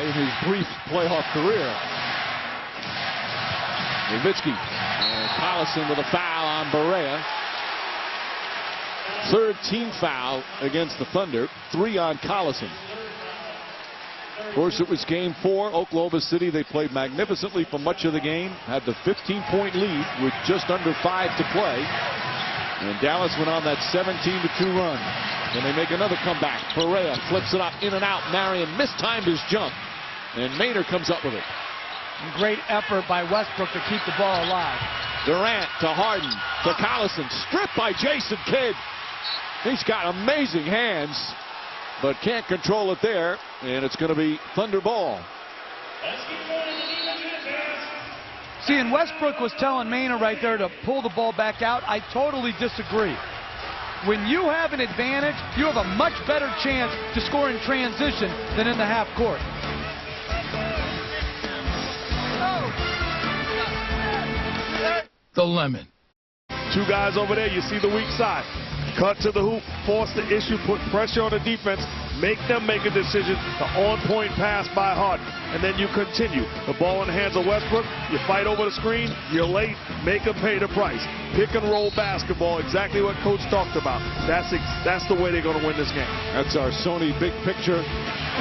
in his brief playoff career. Nowitzki and Collison with a foul on Barea. Third team foul against the Thunder. 3 on Collison. Of course, it was game 4. Oklahoma City, they played magnificently for much of the game. Had the 15-point lead with just under 5 to play. And Dallas went on that 17-2 run. Then they make another comeback. Barea flips it up, in and out. Marion mistimed his jump. And Maynard comes up with it. Great effort by Westbrook to keep the ball alive. Durant to Harden to Collison. Stripped by Jason Kidd. He's got amazing hands, but can't control it there. And it's going to be Thunder ball. See, and Westbrook was telling Maynard right there to pull the ball back out. I totally disagree. When you have an advantage, you have a much better chance to score in transition than in the half court. The lemon. 2 guys over there, you see the weak side. Cut to the hoop, force the issue, put pressure on the defense, make them make a decision. The on-point pass by Harden, and then you continue. The ball in the hands of Westbrook, you fight over the screen, you're late, make them pay the price. Pick and roll basketball, exactly what Coach talked about. That's the way they're going to win this game. That's our Sony big picture.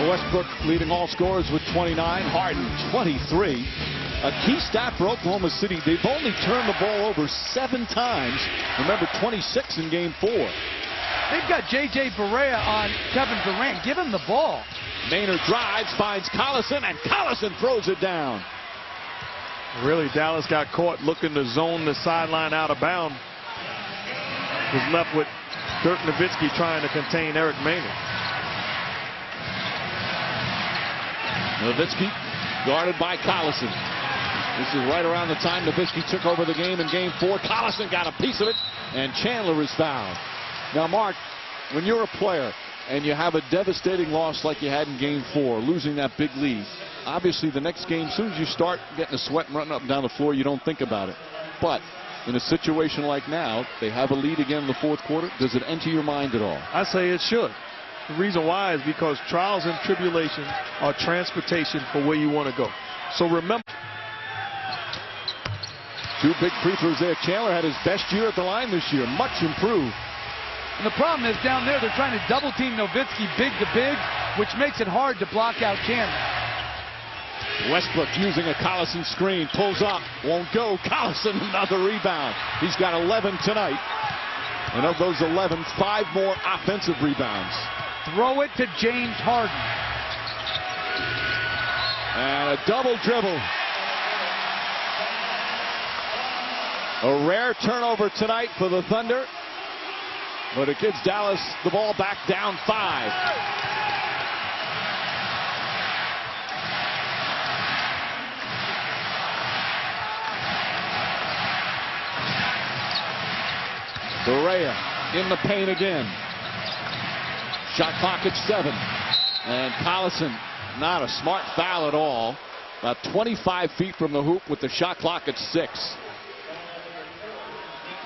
Westbrook leading all scorers with 29, Harden 23. A key stat for Oklahoma City, they've only turned the ball over 7 times. Remember, 26 in game 4. They've got J.J. Barea on Kevin Durant. Give him the ball. Maynard drives, finds Collison, and Collison throws it down. Really, Dallas got caught looking to zone the sideline out of bounds. Was left with Dirk Nowitzki trying to contain Eric Maynard. Nowitzki guarded by Collison. This is right around the time Nowitzki took over the game in game 4. Collison got a piece of it, and Chandler is fouled. Now, Mark, when you're a player and you have a devastating loss like you had in game 4, losing that big lead, obviously the next game, as soon as you start getting a sweat and running up and down the floor, you don't think about it. But in a situation like now, they have a lead again in the 4th quarter. Does it enter your mind at all? I say it should. The reason why is because trials and tribulations are transportation for where you want to go. So remember. 2 big free throws there. Chandler had his best year at the line this year. Much improved. And the problem is down there, they're trying to double team Nowitzki big to big, which makes it hard to block out Chandler. Westbrook using a Collison screen. Pulls up. Won't go. Collison another rebound. He's got 11 tonight. And of those 11, 5 more offensive rebounds. Throw it to James Harden. And a double dribble. A rare turnover tonight for the Thunder, but it gives Dallas the ball back down 5. Barea in the paint again. Shot clock at 7. And Collison, not a smart foul at all. About 25 feet from the hoop with the shot clock at 6.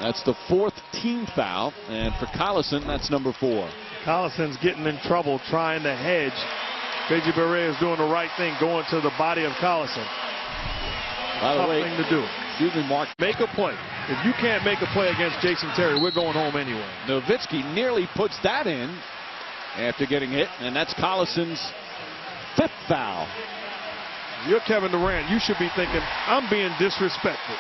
That's the 4th team foul, and for Collison, that's number 4. Collison's getting in trouble trying to hedge. J.J. Barea is doing the right thing, going to the body of Collison. By the way, thing to do. Excuse me, Mark. Make a play. If you can't make a play against Jason Terry, we're going home anyway. Nowitzki nearly puts that in after getting hit, and that's Collison's 5th foul. If you're Kevin Durant, you should be thinking, I'm being disrespected.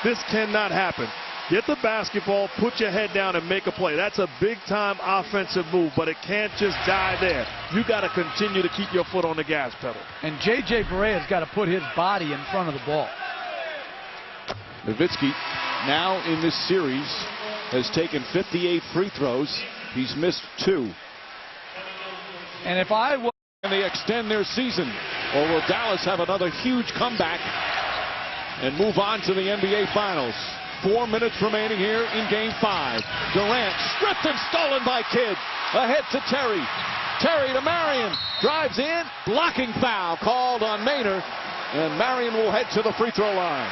This cannot happen. Get the basketball, put your head down, and make a play. That's a big-time offensive move, but it can't just die there. You got to continue to keep your foot on the gas pedal. And J.J. Barea's got to put his body in front of the ball. Nowitzki, now in this series, has taken 58 free throws. He's missed 2. And if I was... Can they extend their season, or will Dallas have another huge comeback and move on to the NBA Finals? 4 minutes remaining here in game 5. Durant stripped and stolen by Kidd. Ahead to Terry. Terry to Marion. Drives in. Blocking foul called on Maynard. And Marion will head to the free throw line.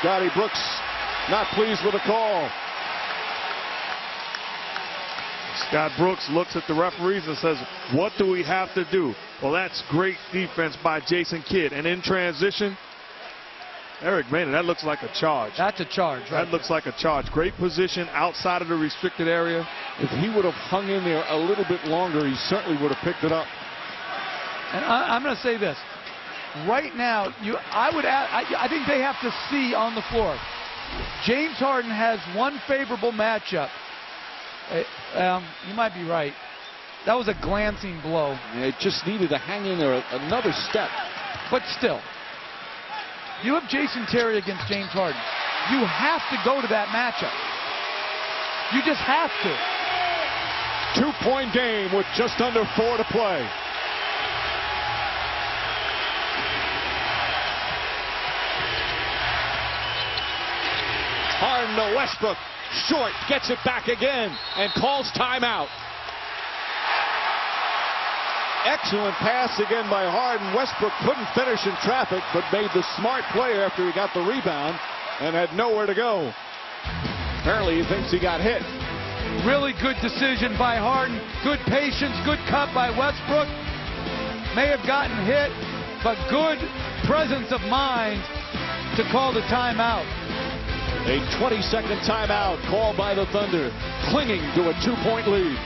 Scotty Brooks not pleased with the call. Scott Brooks looks at the referees and says, what do we have to do? Well, that's great defense by Jason Kidd. And in transition, Eric Maynard, that looks like a charge. That's a charge, right? That looks like a charge. Great position outside of the restricted area. If he would have hung in there a little bit longer, he certainly would have picked it up. And I'm going to say this. Right now, I think they have to see on the floor. James Harden has one favorable matchup. You might be right. That was a glancing blow. Yeah, it just needed to hang in there another step. But still, you have Jason Terry against James Harden. You have to go to that matchup. You just have to. 2-point game with just under 4 to play. Harden to Westbrook. Short gets it back again and calls timeout. Excellent pass again by Harden. Westbrook couldn't finish in traffic, but made the smart play after he got the rebound and had nowhere to go. Apparently he thinks he got hit. Really good decision by Harden. Good patience, good cut by Westbrook. May have gotten hit, but good presence of mind to call the timeout. A 20-second timeout called by the Thunder, clinging to a 2-point lead.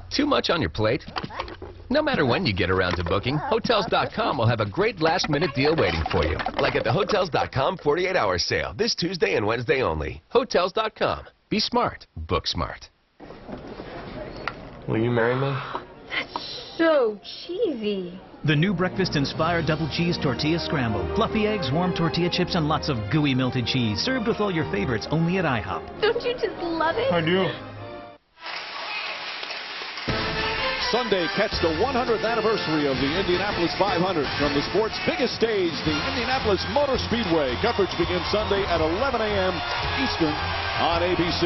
Too much on your plate? No matter when you get around to booking, Hotels.com will have a great last-minute deal waiting for you. Like at the Hotels.com 48-hour sale this Tuesday and Wednesday only. Hotels.com. Be smart. Book smart. Will you marry me? That's so cheesy. The new breakfast-inspired double cheese tortilla scramble. Fluffy eggs, warm tortilla chips, and lots of gooey melted cheese. Served with all your favorites only at IHOP. Don't you just love it? I do. Sunday, catch the 100th anniversary of the Indianapolis 500 from the sport's biggest stage, the Indianapolis Motor Speedway. Coverage begins Sunday at 11 a.m. Eastern on ABC.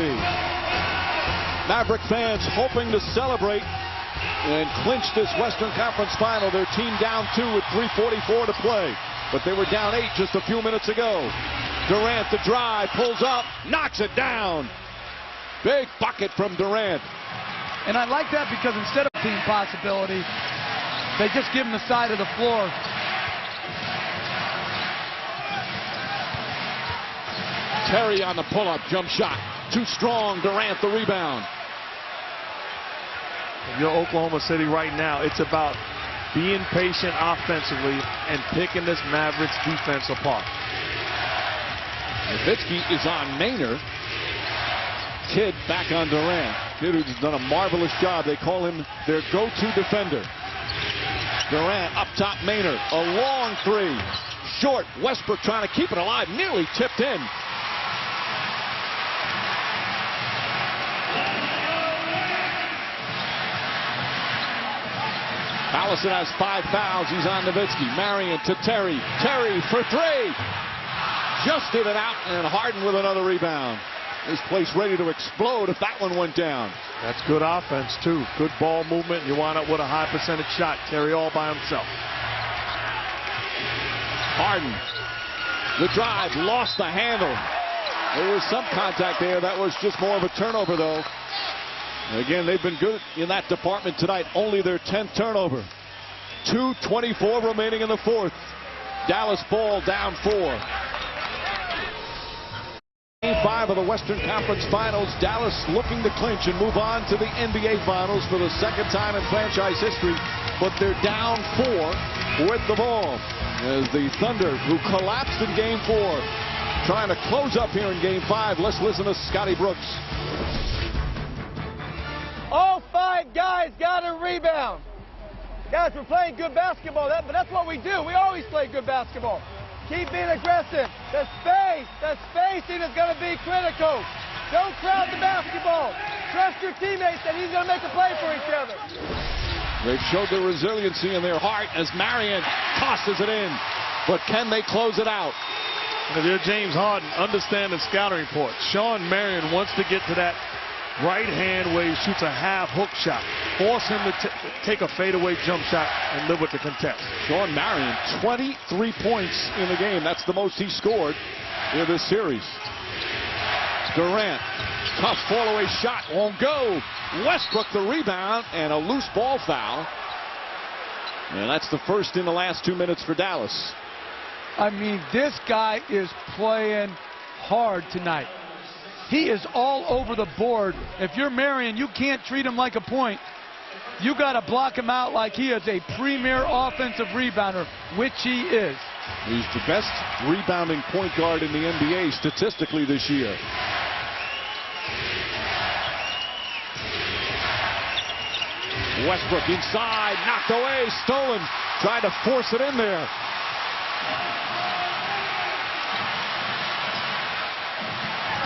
Maverick fans hoping to celebrate and clinch this Western Conference Final. Their team down 2 with 3:44 to play, but they were down 8 just a few minutes ago. Durant the drive, pulls up, knocks it down. Big bucket from Durant. And I like that because instead of team possibility, they just give him the side of the floor. Terry on the pull-up jump shot. Too strong. Durant the rebound. If you're Oklahoma City right now, it's about being patient offensively and picking this Mavericks defense apart. Nowitzki is on Maynard. Kidd back on Durant. Kidd who's done a marvelous job. They call him their go-to defender. Durant up top, Maynard. A long three. Short. Westbrook trying to keep it alive. Nearly tipped in. Allison has 5 fouls. He's on Nowitzki. Marion to Terry. Terry for 3. Just did it out, and Harden with another rebound. This place ready to explode if that one went down. That's good offense, too. Good ball movement. You wind up with a high percentage shot. Terry all by himself. Harden. The drive. Lost the handle. There was some contact there. That was just more of a turnover, though. And again, they've been good in that department tonight. Only their 10th turnover. 2:24 remaining in the fourth. Dallas ball down 4. Game 5 of the Western Conference Finals. Dallas looking to clinch and move on to the NBA Finals for the second time in franchise history. But they're down 4 with the ball. As the Thunder, who collapsed in Game 4, trying to close up here in Game 5. Let's listen to Scotty Brooks. All 5 guys got a rebound. Guys, we're playing good basketball, but that's what we do. We always play good basketball. Keep being aggressive. The spacing is going to be critical. Don't crowd the basketball. Trust your teammates that he's going to make a play for each other. They've showed their resiliency in their heart as Marion tosses it in. But can they close it out? If you're James Harden, understand the scouting report. Sean Marion wants to get to that right hand where he shoots a half hook shot. Force him to take a fadeaway jump shot and live with the contest. Sean Marion, 23 points in the game. That's the most he scored in this series. Durant. Tough fall-away shot. Won't go. Westbrook the rebound and a loose ball foul. And that's the first in the last 2 minutes for Dallas. I mean, this guy is playing hard tonight. He is all over the board. If you're Marion, you can't treat him like a point. You got to block him out like he is a premier offensive rebounder, which he is. He's the best rebounding point guard in the NBA statistically this year. Westbrook inside, knocked away, stolen, tried to force it in there.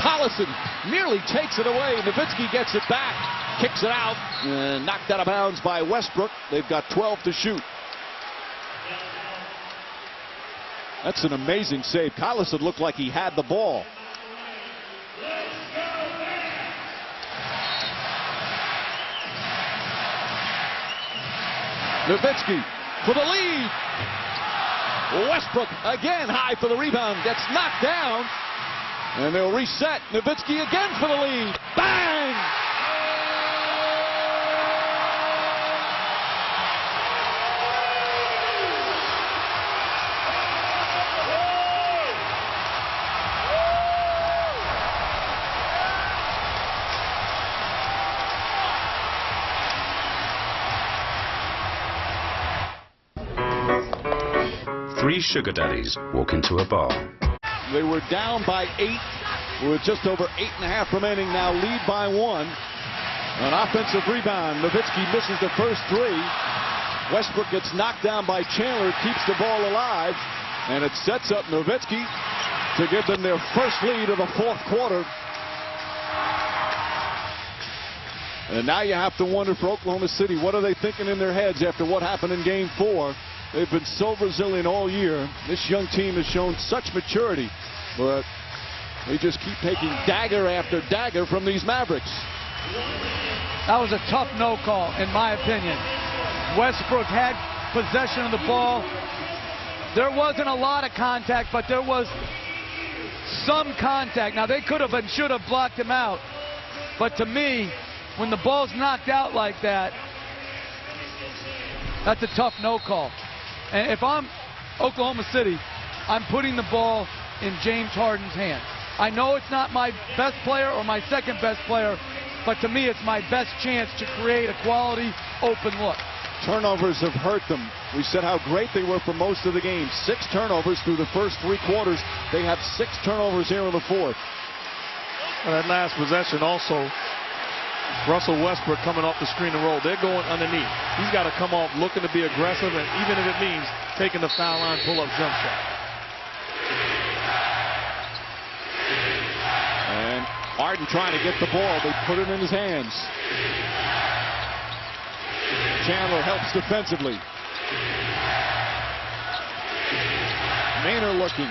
Collison nearly takes it away. Nowitzki gets it back, kicks it out, and knocked out of bounds by Westbrook. They've got 12 to shoot. That's an amazing save. Collison looked like he had the ball. Nowitzki for the lead. Westbrook again high for the rebound. Gets knocked down. And they'll reset. Nowitzki again for the lead. Bang! Three sugar daddies walk into a bar. They were down by 8 with just over 8.5 remaining. Now lead by 1. An offensive rebound. Nowitzki misses the first 3. Westbrook gets knocked down by Chandler, keeps the ball alive, and it sets up Nowitzki to give them their first lead of the fourth quarter. And now you have to wonder for Oklahoma City, what are they thinking in their heads after what happened in Game 4? They've been so resilient all year. This young team has shown such maturity, but they just keep taking dagger after dagger from these Mavericks. That was a tough no call, in my opinion. Westbrook had possession of the ball. There wasn't a lot of contact, but there was some contact. Now, they could have and should have blocked him out. But to me, when the ball's knocked out like that, that's a tough no call. And if I'm Oklahoma City, I'm putting the ball in James Harden's hands. I know it's not my best player or my second best player, but to me it's my best chance to create a quality open look. Turnovers have hurt them. We said how great they were for most of the game. 6 turnovers through the first 3 quarters. They have 6 turnovers here in the fourth. Well, that last possession also, Russell Westbrook coming off the screen and roll. They're going underneath. He's got to come off looking to be aggressive, and even if it means taking the foul line pull-up jump shot. And Harden trying to get the ball. They put it in his hands. Chandler helps defensively. Maynard looking.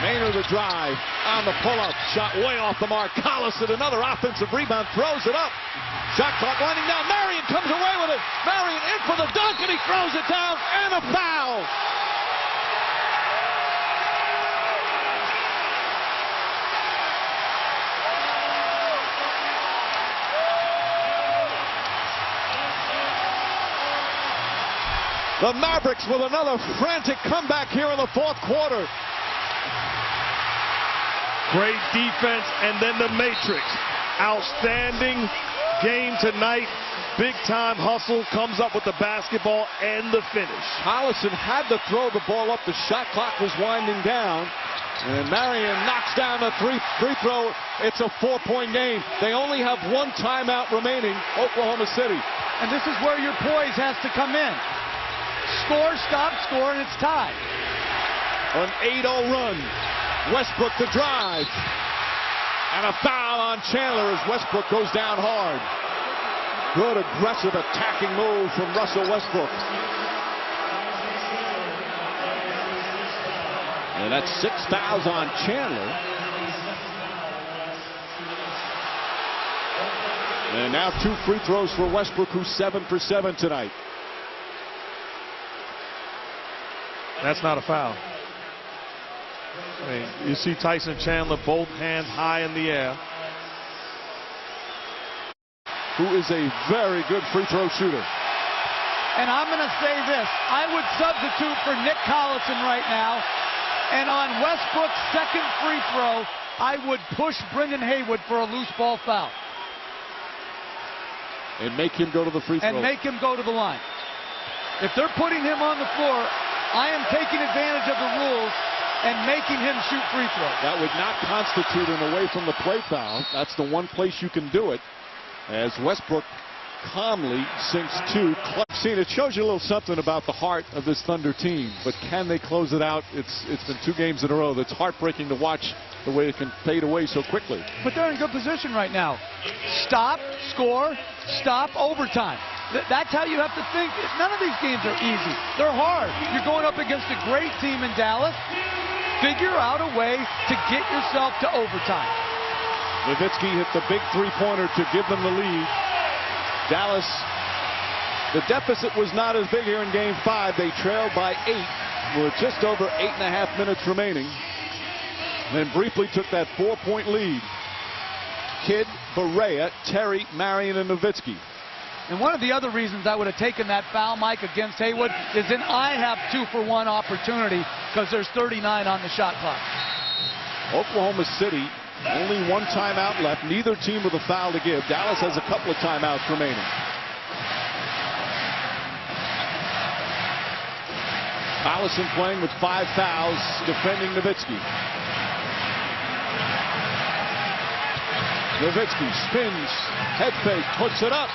Maynard the drive on the pull-up. Shot way off the mark. Collison, another offensive rebound, throws it up. Shot clock winding down. Marion comes away with it. Marion in for the dunk, and he throws it down, and a foul. The Mavericks with another frantic comeback here in the fourth quarter. Great defense, and then the matrix. Outstanding game tonight. Big-time hustle, comes up with the basketball and the finish. Collison had to throw the ball up. The shot clock was winding down. And Marion knocks down a free throw. It's a 4-point game. They only have 1 timeout remaining, Oklahoma City. And this is where your poise has to come in. Score, stop, score, and it's tied. An 8-0 run. Westbrook the drive. And a foul on Chandler as Westbrook goes down hard. Good aggressive attacking move from Russell Westbrook. And that's 6 fouls on Chandler. And now 2 free throws for Westbrook, who's 7 for 7 tonight. That's not a foul. You see Tyson Chandler, both hands high in the air. Who is a very good free throw shooter. And I'm going to say this. I would substitute for Nick Collison right now. And on Westbrook's second free throw, I would push Brendan Haywood for a loose ball foul. And make him go to the free throw. And make him go to the line. If they're putting him on the floor, I am taking advantage of the rules and making him shoot free throws. That would not constitute an away from the play foul. That's the one place you can do it. As Westbrook calmly sinks two. It shows you a little something about the heart of this Thunder team. But can they close it out? It's been 2 games in a row. That's heartbreaking to watch the way it can fade away so quickly. But they're in good position right now. Stop, score, stop, overtime. That's how you have to think. None of these games are easy. They're hard. You're going up against a great team in Dallas. Figure out a way to get yourself to overtime. Nowitzki hit the big three-pointer to give them the lead. Dallas, the deficit was not as big here in Game 5. They trailed by 8 with just over 8.5 minutes remaining. Then briefly took that 4-point lead. Kidd, Barea, Terry, Marion, and Nowitzki. And one of the other reasons I would have taken that foul, Mike, against Haywood is then I have 2-for-1 opportunity because there's 39 on the shot clock. Oklahoma City, only 1 timeout left. Neither team with a foul to give. Dallas has a couple of timeouts remaining. Collison playing with 5 fouls, defending Nowitzki. Nowitzki spins, head fake, puts it up.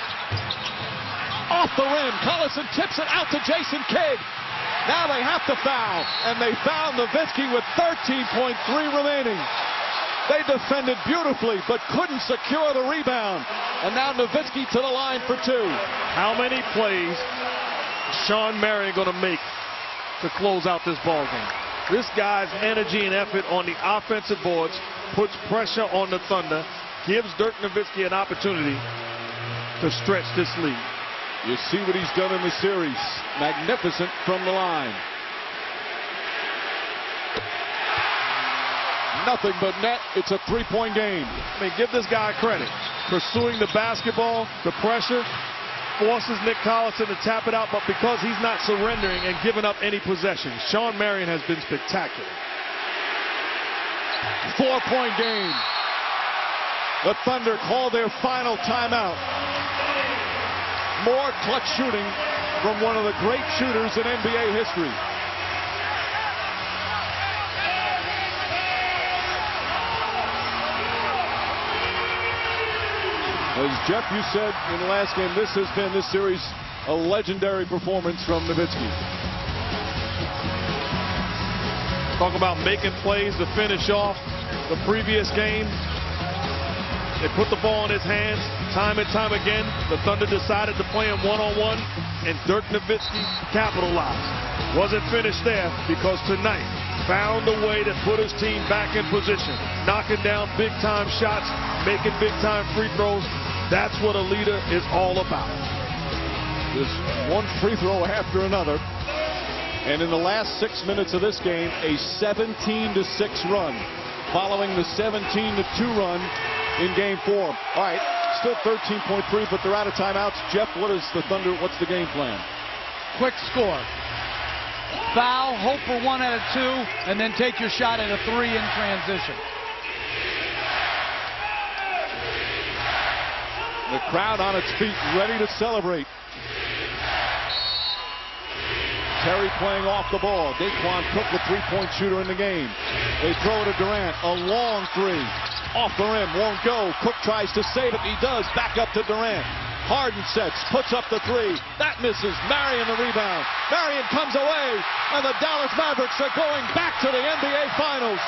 Off the rim, Collison tips it out to Jason Kidd. Now they have to foul, and they foul Nowitzki with 13.3 remaining. They defended beautifully, but couldn't secure the rebound. And now Nowitzki to the line for 2. How many plays Shawn Marion going to make to close out this ball game? This guy's energy and effort on the offensive boards puts pressure on the Thunder, gives Dirk Nowitzki an opportunity to stretch this lead. You see what he's done in the series. Magnificent from the line. Nothing but net. It's a 3-point game. I mean, give this guy credit. Pursuing the basketball, the pressure, forces Nick Collison to tap it out, but because he's not surrendering and giving up any possession, Shawn Marion has been spectacular. 4-point game. The Thunder call their final timeout. More clutch shooting from one of the great shooters in NBA history. As Jeff, you said in the last game, this has been, this series, a legendary performance from Nowitzki. Talk about making plays to finish off the previous game. They put the ball in his hands time and time again. The Thunder decided to play him one-on-one, and Dirk Nowitzki capitalized. Wasn't finished there because tonight found a way to put his team back in position, knocking down big-time shots, making big-time free throws. That's what a leader is all about. Just one free throw after another. And in the last 6 minutes of this game, a 17-6 run, following the 17-2 run in Game 4. All right, still 13.3, but they're out of timeouts. Jeff, what's the game plan? Quick score. Foul, hope for 1 out of 2, and then take your shot at a 3 in transition. The crowd on its feet, ready to celebrate. Terry playing off the ball. Daquan Cook, the 3-point shooter in the game. They throw it to Durant. A long 3. Off the rim, won't go. Cook tries to save it. He does. Back up to Durant. Harden sets, puts up the 3. That misses. Marion the rebound. Marion comes away, and the Dallas Mavericks are going back to the NBA Finals.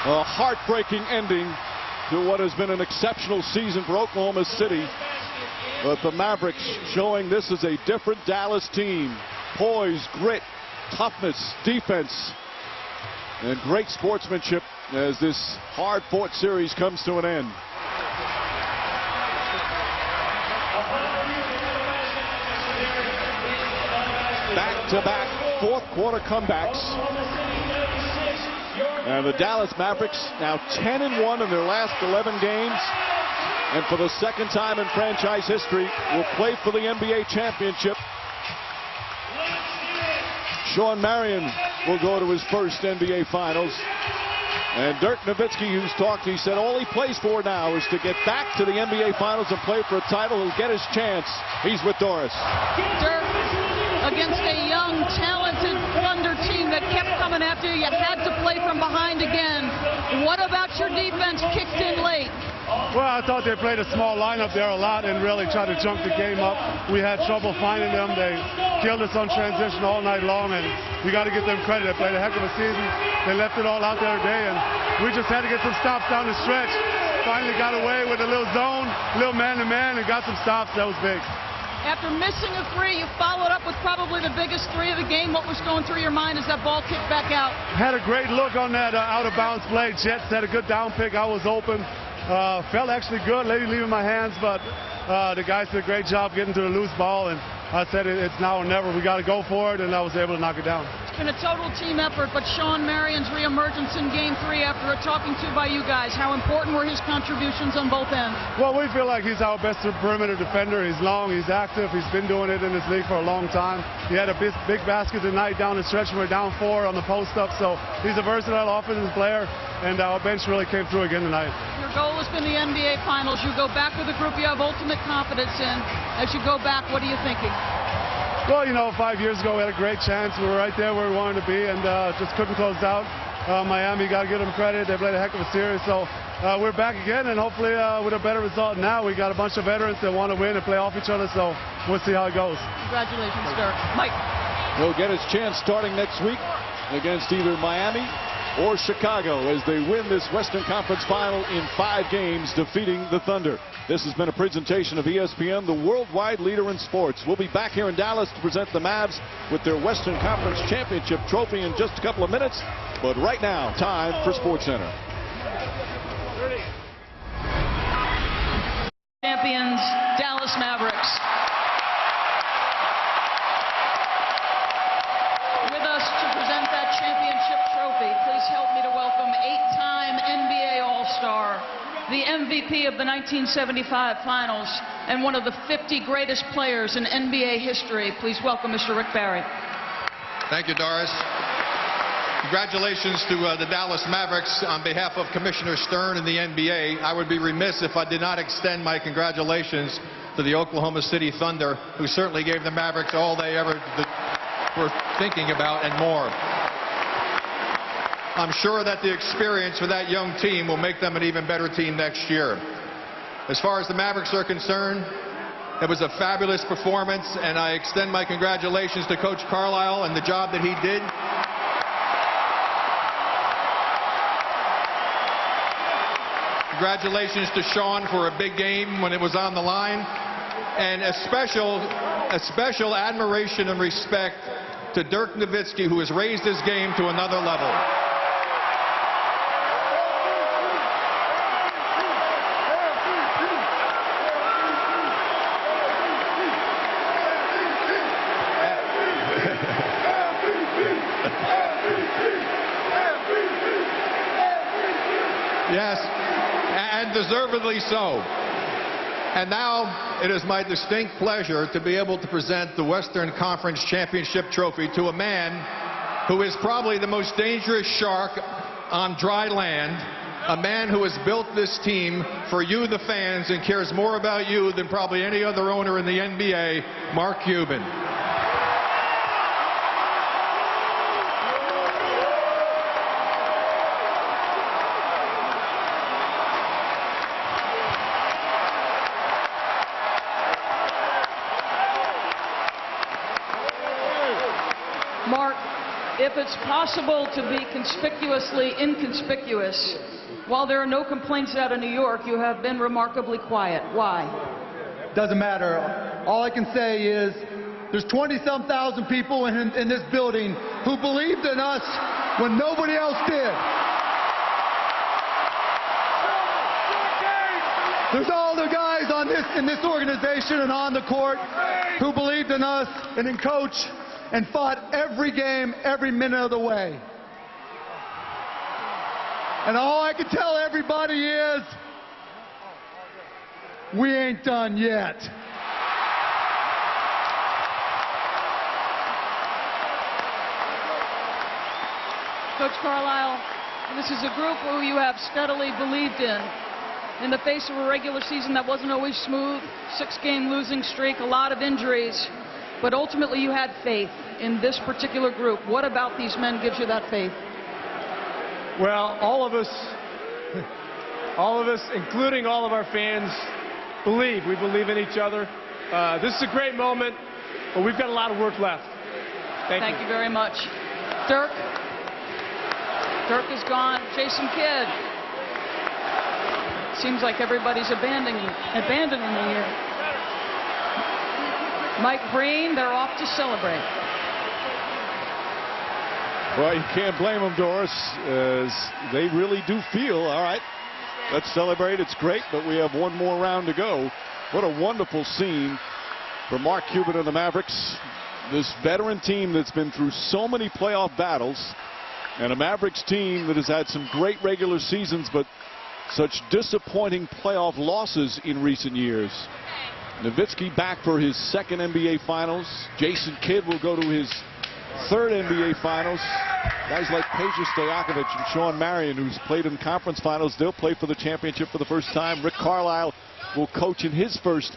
A heartbreaking ending to what has been an exceptional season for Oklahoma City. But the Mavericks showing this is a different Dallas team. Poise, grit, toughness, defense, and great sportsmanship as this hard-fought series comes to an end. Back-to-back fourth-quarter comebacks. And the Dallas Mavericks now 10-1 in their last 11 games. And for the second time in franchise history, will play for the NBA championship. Sean Marion will go to his first NBA Finals. And Dirk Nowitzki, who's talked, he said all he plays for now is to get back to the NBA Finals and play for a title. He'll get his chance. He's with Doris. Dirk, against a young, talented Thunder team that kept coming after you, you had to play from behind again. What about your defense kicked in late? Well, I thought they played a small lineup there a lot and really tried to jump the game up. We had trouble finding them. They killed us on transition all night long, and we got to give them credit. They played a heck of a season. They left it all out there today, and we just had to get some stops down the stretch. Finally got away with a little zone, little man-to-man, and got some stops. That was big. After missing a three, you followed up with probably the biggest three of the game. What was going through your mind as that ball kicked back out? Had a great look on that out-of-bounds play. Jets had a good down pick. I was open. Felt actually good, leaving my hands, but the guys did a great job getting to the loose ball, and I said it's now or never. We got to go for it, and I was able to knock it down. It's been a total team effort, but Sean Marion's reemergence in Game 3 after a talking to by you guys, how important were his contributions on both ends? Well, we feel like he's our best perimeter defender. He's long, he's active, he's been doing it in this league for a long time. He had a big basket tonight down the stretch. We're down 4 on the post-up, so he's a versatile offensive player, and our bench really came through again tonight. Your goal has been the NBA Finals. You go back with a group you have ultimate confidence in. As you go back, what are you thinking? Well, you know, 5 years ago we had a great chance. We were right there where we wanted to be, and just couldn't close out. Miami, got to give them credit. They played a heck of a series, so we're back again, and hopefully with a better result now. We got a bunch of veterans that want to win and play off each other, so we'll see how it goes. Congratulations, Dirk. Mike. He'll get his chance starting next week against either Miami or Chicago as they win this Western Conference Final in 5 games, defeating the Thunder. This has been a presentation of ESPN, the worldwide leader in sports. We'll be back here in Dallas to present the Mavs with their Western Conference Championship trophy in just a couple of minutes. But right now, time for SportsCenter. Champions, Dallas Mavericks. With us to present that championship trophy, please help me to welcome 8-time NBA All-Star, the MVP of the 1975 Finals, and one of the 50 greatest players in NBA history. Please welcome Mr. Rick Barry. Thank you, Doris. Congratulations to the Dallas Mavericks. On behalf of Commissioner Stern and the NBA, I would be remiss if I did not extend my congratulations to the Oklahoma City Thunder, who certainly gave the Mavericks all they ever were thinking about and more. I'm sure that the experience for that young team will make them an even better team next year. As far as the Mavericks are concerned, it was a fabulous performance, and I extend my congratulations to Coach Carlisle and the job that he did. Congratulations to Sean for a big game when it was on the line, and a special admiration and respect to Dirk Nowitzki, who has raised his game to another level. Yes, and deservedly so. And now it is my distinct pleasure to be able to present the Western Conference Championship trophy to a man who is probably the most dangerous shark on dry land, a man who has built this team for you, the fans, and cares more about you than probably any other owner in the NBA, Mark Cuban. Mark, if it's possible to be conspicuously inconspicuous, While there are no complaints out of New York, you have been remarkably quiet. Why? Doesn't matter. All I can say is there's 20-some thousand people in this building who believed in us when nobody else did. There's all the guys in this organization and on the court who believed in us and in Coach and fought every game, every minute of the way. And all I can tell everybody is, we ain't done yet. Coach Carlisle, this is a group who you have steadily believed in the face of a regular season that wasn't always smooth, 6-game losing streak, a lot of injuries, but ultimately you had faith in this particular group. What about these men gives you that faith? Well, all of us, including all of our fans, we believe in each other. This is a great moment, but we've got a lot of work left. Thank you very much. Dirk is gone. Jason Kidd. Seems like everybody's abandoning the year. Mike Breen, they're off to celebrate. Well, you can't blame them, Doris, as they really do feel, all right, let's celebrate. It's great, but we have one more round to go. What a wonderful scene for Mark Cuban and the Mavericks. This veteran team that's been through so many playoff battles, and a Mavericks team that has had some great regular seasons, but such disappointing playoff losses in recent years. Nowitzki back for his second NBA Finals. Jason Kidd will go to his third NBA Finals. Guys like Peja Stojakovic and Sean Marion, who's played in conference finals, they'll play for the championship for the first time. Rick Carlisle will coach in his first